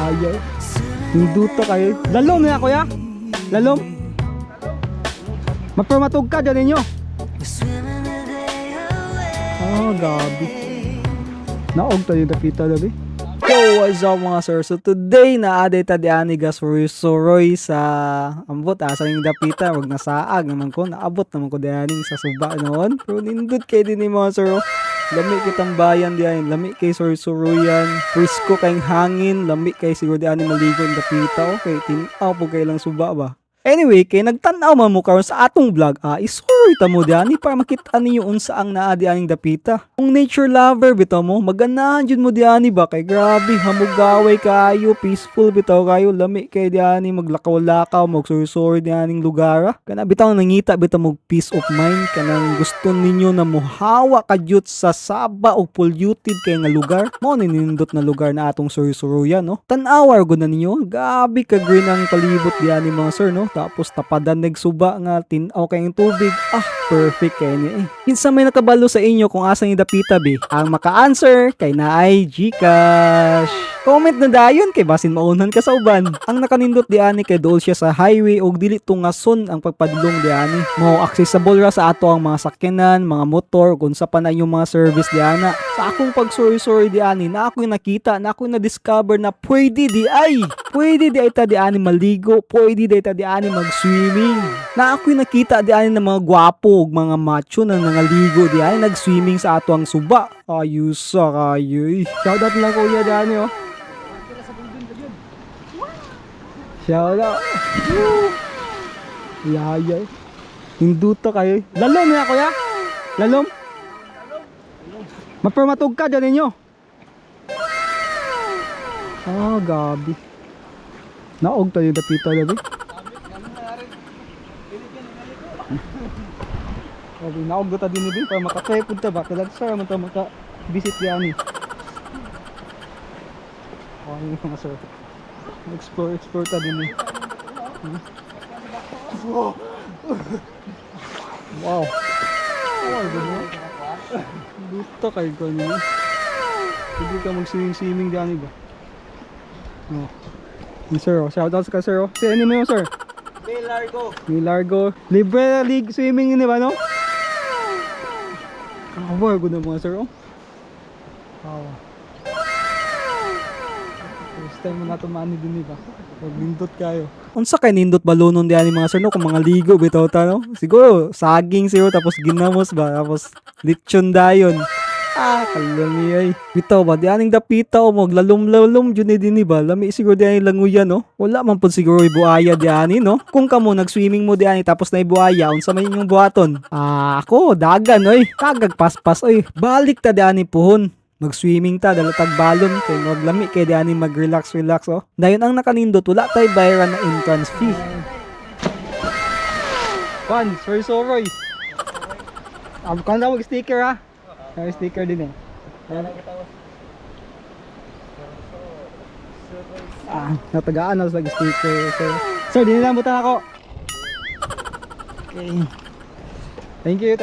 Yaya. Hinduto kayo. Lalom na kuya. Lalom. Magpamatog ka dyan ninyo. Gabi. Naog tayo dapita dabi. Yo, what's up mga sir? So today na-aday ta di ani Suroy sa ambot asa yung dapita. Wag nasaag naman ko. Naabot naman ko di aning sa suba noon. Pero nindot kay din ni mga sir. Lami kitang bayan di anin. Lami kay Suroyan. Frisco kayong hangin. Lami kay siguro di ani maligo ang dapita. Okay, tinaw po kay lang suba ba. Anyway, kay nagtanaw man mo karon sa atong vlog, isurita mo diani para makita niyo unsa ang naa dianing dapita. Kung nature lover bitaw mo, maganahan jud mo diani ba kay grabe hamugaway kayo, peaceful bitaw kayo, lami kay diani maglakaw-lakaw, magsuri-suri dianing lugar. Kana bitaw nangita bitaw mo peace of mind kanang gusto ninyo na mohawa kadyot sa saba o polluted kay nga lugar. Mao ni nindot na lugar na atong suri-suruyan, no. Tan-awar gud na ninyo, gabi ka green ang palibot diani mga sir, no. Tapos tapadan nagsuba nga tinaw kayong tubig. Perfect kay niya eh. Kinsa may nakabalo sa inyo kung asa ni dapita be? Ang maka-answer kay naay GCash. Comment na dayon kay basin maunan ka sa uban. Ang nakanindot diani kay dool siya sa highway og dili tungason ang pagpadulong diani. Mao accessible ra sa ato ang mga sakyanan, mga motor kung sa pa na yung mga service diana. Sa akong pag-sorry diani na ako nakita, na ako na-discover na pwede di ay ta diani maligo, pwede di ta diani mag-swimming. Na ako'y nakita diani ng mga gwapo ug mga macho na nangaligo diani nag-swimming sa ato ang suba. Ayos sa kayo eh. Shoutout lang kuya diani oh. Shoutout. Yaya. Hinduto kayo. Lalom na kuya. Lalom. Magpamatog ka dyan ninyo. Gabi. Naog tayo dapita dabi. Sabi, naog ta din ni para makatry pud ta ba kadag sir man ta maka visit diani. Ano mga sir. Explore ta din ni. Wow. Dito kayo ko niyo. Hindi ka mag-swimming diani ba? Sir, shoutout ka sir. Si ano mo sir? Milargo. Libre na league swimming ni ba no? Boy, good na mga sir oh. First time mo na ito maani din ba? Huwag nindot kayo. Unsa kay nindot balunon diyan mga sir no? Kung mga ligo bitaw ta no? Siguro saging siguro tapos ginamos ba? Tapos lechon dayon. Kalami ay. Bitaw ba dianing dapita o maglalom-lalom jud ni dinhi ba? Lami siguro diani languyan no? Wala man pud siguro buaya diani no? Kung kamo nag-swimming mo diani tapos na buaya, unsa man inyong buhaton? Ako dagan oy. Kagag paspas oy. Balik ta diani puhon. Mag-swimming ta dalatag balon kay maglami kay diani mag-relax oh. Dayon ang nakanindot wala tay bayaran na entrance fee. Sir Soroy. Kan daw sticker ha. May sticker din eh. Natagaan na sa sticker. Sir, din lang butan ako. Okay. Thank you.